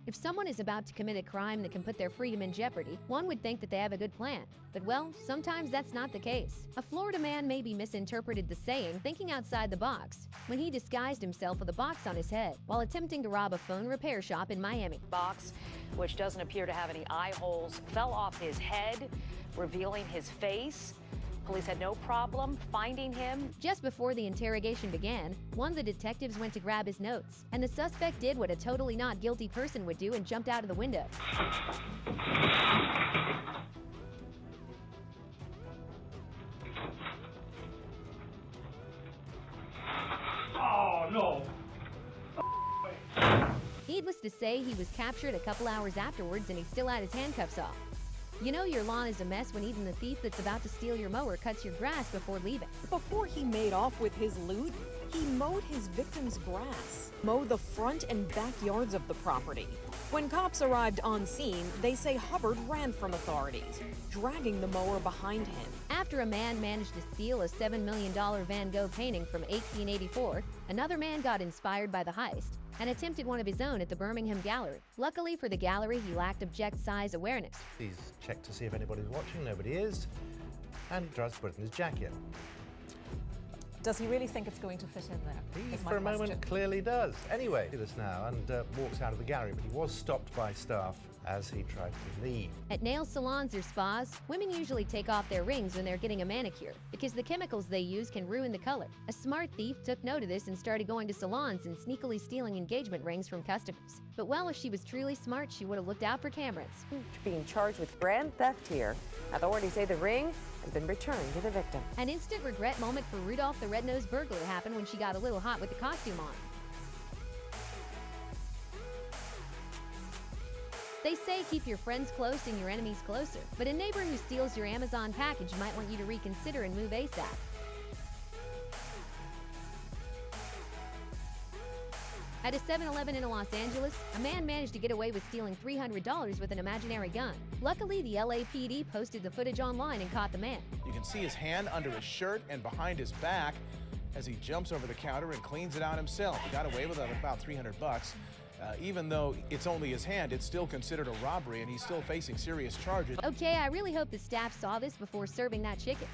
If someone is about to commit a crime that can put their freedom in jeopardy, one would think that they have a good plan. But well, sometimes that's not the case. A Florida man maybe misinterpreted the saying, thinking outside the box, when he disguised himself with a box on his head while attempting to rob a phone repair shop in Miami. Box, which doesn't appear to have any eye holes, fell off his head, revealing his face. Police had no problem finding him. Just before the interrogation began, one of the detectives went to grab his notes, and the suspect did what a totally not guilty person would do and jumped out of the window. Oh, no. Needless to say, he was captured a couple hours afterwards and he still had his handcuffs off. You know your lawn is a mess when even the thief that's about to steal your mower cuts your grass before leaving. Before he made off with his loot, he mowed his victim's grass, mowed the front and backyards of the property. When cops arrived on scene, they say Hubbard ran from authorities, dragging the mower behind him. After a man managed to steal a $7 million Van Gogh painting from 1884, another man got inspired by the heist and attempted one of his own at the Birmingham Gallery. Luckily for the gallery, he lacked object size awareness. He's checked to see if anybody's watching, nobody is, and he tries to put it in his jacket. Does he really think it's going to fit in there? He, for a moment, clearly does. Anyway, he does now and walks out of the gallery, but he was stopped by staff as he tried to leave. At nail salons or spas, women usually take off their rings when they're getting a manicure because the chemicals they use can ruin the color. A smart thief took note of this and started going to salons and sneakily stealing engagement rings from customers. But well, if she was truly smart, she would have looked out for cameras. Being charged with grand theft here. Authorities say the ring has been returned to the victim. An instant regret moment for Rudolph the Red-Nosed Burglar happened when she got a little hot with the costume on. They say keep your friends close and your enemies closer, but a neighbor who steals your Amazon package might want you to reconsider and move ASAP. At a 7-Eleven in Los Angeles, a man managed to get away with stealing $300 with an imaginary gun. Luckily, the LAPD posted the footage online and caught the man. You can see his hand under his shirt and behind his back as he jumps over the counter and cleans it out himself. He got away with it about $300. Even though it's only his hand, it's still considered a robbery, and he's still facing serious charges. Okay, I really hope the staff saw this before serving that chicken.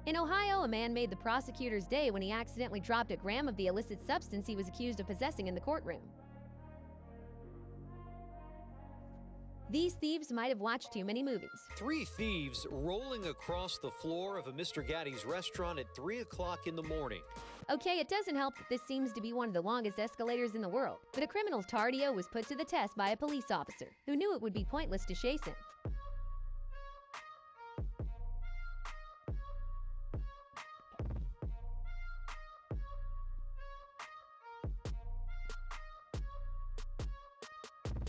In Ohio, a man made the prosecutor's day when he accidentally dropped a gram of the illicit substance he was accused of possessing in the courtroom. These thieves might have watched too many movies. 3 thieves rolling across the floor of a Mr. Gatti's restaurant at 3 o'clock in the morning. Okay, it doesn't help that this seems to be one of the longest escalators in the world, but a criminal's cardio was put to the test by a police officer who knew it would be pointless to chase him.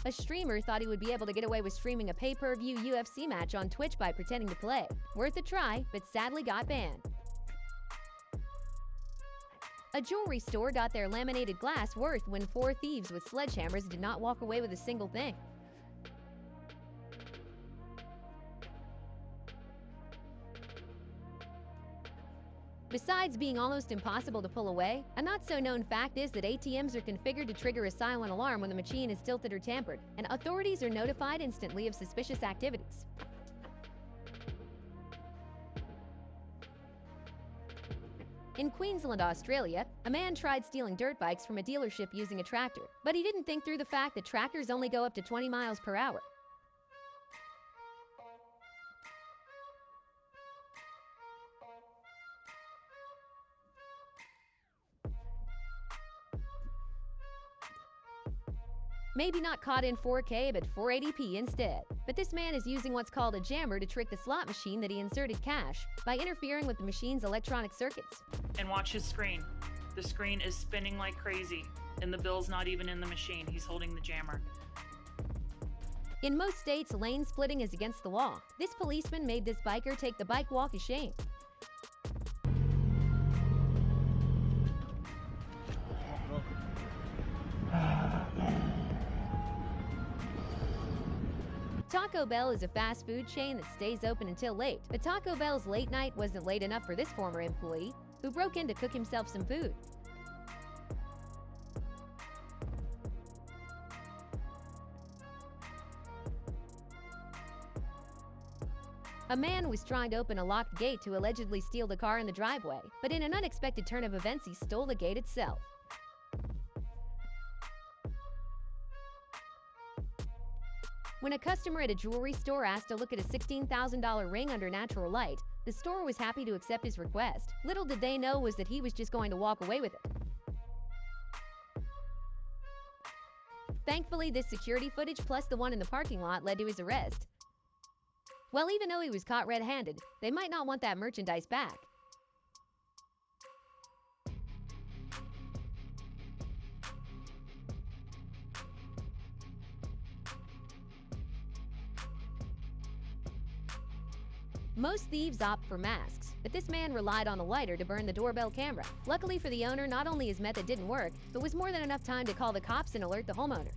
A streamer thought he would be able to get away with streaming a pay-per-view UFC match on Twitch by pretending to play. Worth a try, but sadly got banned. A jewelry store got their laminated glass worth when 4 thieves with sledgehammers did not walk away with a single thing. Besides being almost impossible to pull away, a not-so-known fact is that ATMs are configured to trigger a silent alarm when the machine is tilted or tampered, and authorities are notified instantly of suspicious activities. In Queensland, Australia, a man tried stealing dirt bikes from a dealership using a tractor, but he didn't think through the fact that tractors only go up to 20 miles per hour. Maybe not caught in 4K, but 480p instead. But this man is using what's called a jammer to trick the slot machine that he inserted cash by interfering with the machine's electronic circuits. And watch his screen. The screen is spinning like crazy, and the bill's not even in the machine. He's holding the jammer. In most states, lane splitting is against the law. This policeman made this biker take the bike walk of shame. Taco Bell is a fast food chain that stays open until late, but Taco Bell's late night wasn't late enough for this former employee, who broke in to cook himself some food. A man was trying to open a locked gate to allegedly steal the car in the driveway, but in an unexpected turn of events, he stole the gate itself. When a customer at a jewelry store asked to look at a $16,000 ring under natural light, the store was happy to accept his request. Little did they know was that he was just going to walk away with it. Thankfully, this security footage plus the one in the parking lot led to his arrest. Well, even though he was caught red-handed, they might not want that merchandise back. Most thieves opt for masks, but this man relied on a lighter to burn the doorbell camera. Luckily for the owner, not only his method didn't work, but was more than enough time to call the cops and alert the homeowner.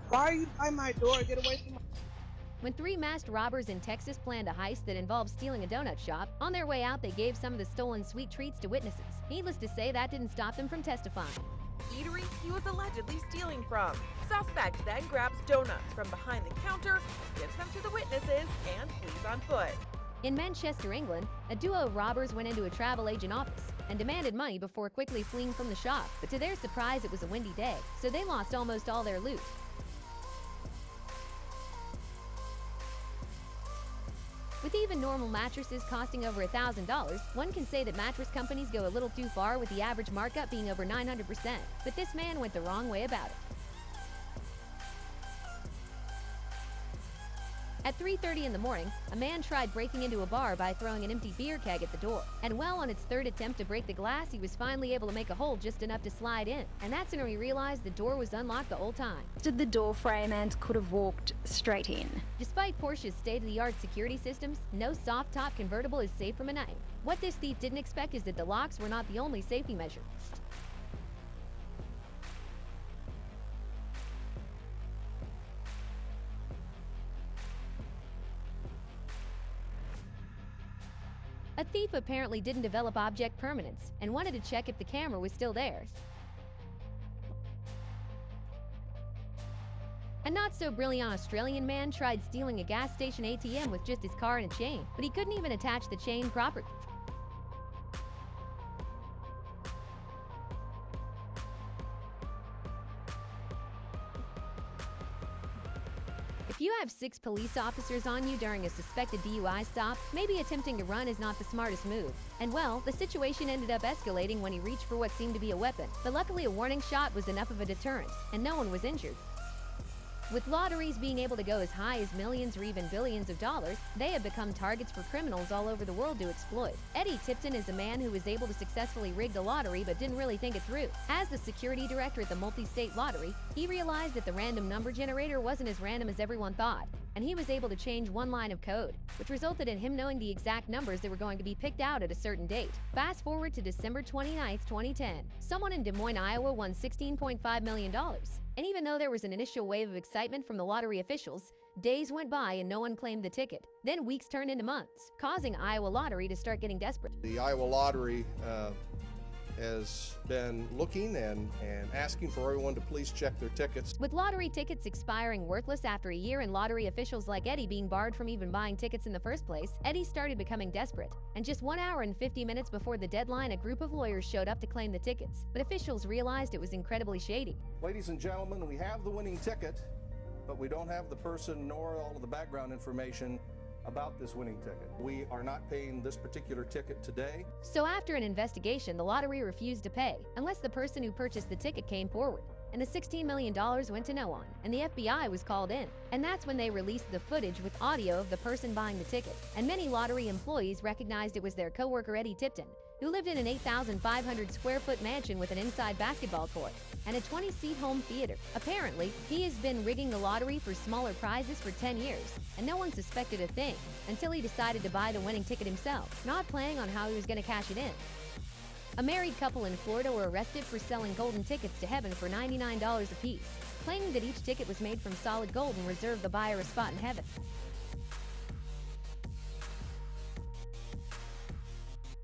Why are you by my door? Get away from my... When three masked robbers in Texas planned a heist that involved stealing a donut shop, on their way out they gave some of the stolen sweet treats to witnesses. Needless to say, that didn't stop them from testifying. Eatery he was allegedly stealing from. Suspect then grabs donuts from behind the counter, gives them to the witnesses, and flees on foot. In Manchester, England, a duo of robbers went into a travel agent office and demanded money before quickly fleeing from the shop. But to their surprise, it was a windy day, so they lost almost all their loot. With even normal mattresses costing over $1,000, one can say that mattress companies go a little too far, with the average markup being over 900%. But this man went the wrong way about it. At 3:30 in the morning, a man tried breaking into a bar by throwing an empty beer keg at the door. And well, on its third attempt to break the glass, he was finally able to make a hole just enough to slide in. And that's when he realized the door was unlocked the whole time. Did the door frame and could have walked straight in. Despite Porsche's state-of-the-art security systems, no soft-top convertible is safe from a night. What this thief didn't expect is that the locks were not the only safety measure. A thief apparently didn't develop object permanence and wanted to check if the camera was still there. A not-so-brilliant Australian man tried stealing a gas station ATM with just his car and a chain, but he couldn't even attach the chain properly. If you have 6 police officers on you during a suspected DUI stop, maybe attempting to run is not the smartest move. And well, the situation ended up escalating when he reached for what seemed to be a weapon. But luckily a warning shot was enough of a deterrent, and no one was injured. With lotteries being able to go as high as millions or even billions of dollars, they have become targets for criminals all over the world to exploit. Eddie Tipton is a man who was able to successfully rig the lottery but didn't really think it through. As the security director at the multi-state lottery, he realized that the random number generator wasn't as random as everyone thought, and he was able to change one line of code, which resulted in him knowing the exact numbers that were going to be picked out at a certain date. Fast forward to December 29, 2010. Someone in Des Moines, Iowa won $16.5 million. And even though there was an initial wave of excitement from the lottery officials, days went by and no one claimed the ticket. Then weeks turned into months, causing Iowa Lottery to start getting desperate. The Iowa Lottery has been looking and asking for everyone to please check their tickets. With lottery tickets expiring worthless after a year and lottery officials like Eddie being barred from even buying tickets in the first place, Eddie started becoming desperate. And just 1 hour and 50 minutes before the deadline, a group of lawyers showed up to claim the tickets. But officials realized it was incredibly shady. Ladies and gentlemen, we have the winning ticket, but we don't have the person nor all of the background information about this winning ticket. We are not paying this particular ticket today. So after an investigation, the lottery refused to pay, unless the person who purchased the ticket came forward. And the $16 million went to no one, and the FBI was called in. And that's when they released the footage with audio of the person buying the ticket. And many lottery employees recognized it was their coworker Eddie Tipton. who lived in an 8,500 square foot mansion with an inside basketball court and a 20-seat home theater. Apparently, he has been rigging the lottery for smaller prizes for 10 years, and no one suspected a thing until he decided to buy the winning ticket himself, not planning on how he was going to cash it in. A married couple in Florida were arrested for selling golden tickets to heaven for $99 apiece, claiming that each ticket was made from solid gold and reserved the buyer a spot in heaven.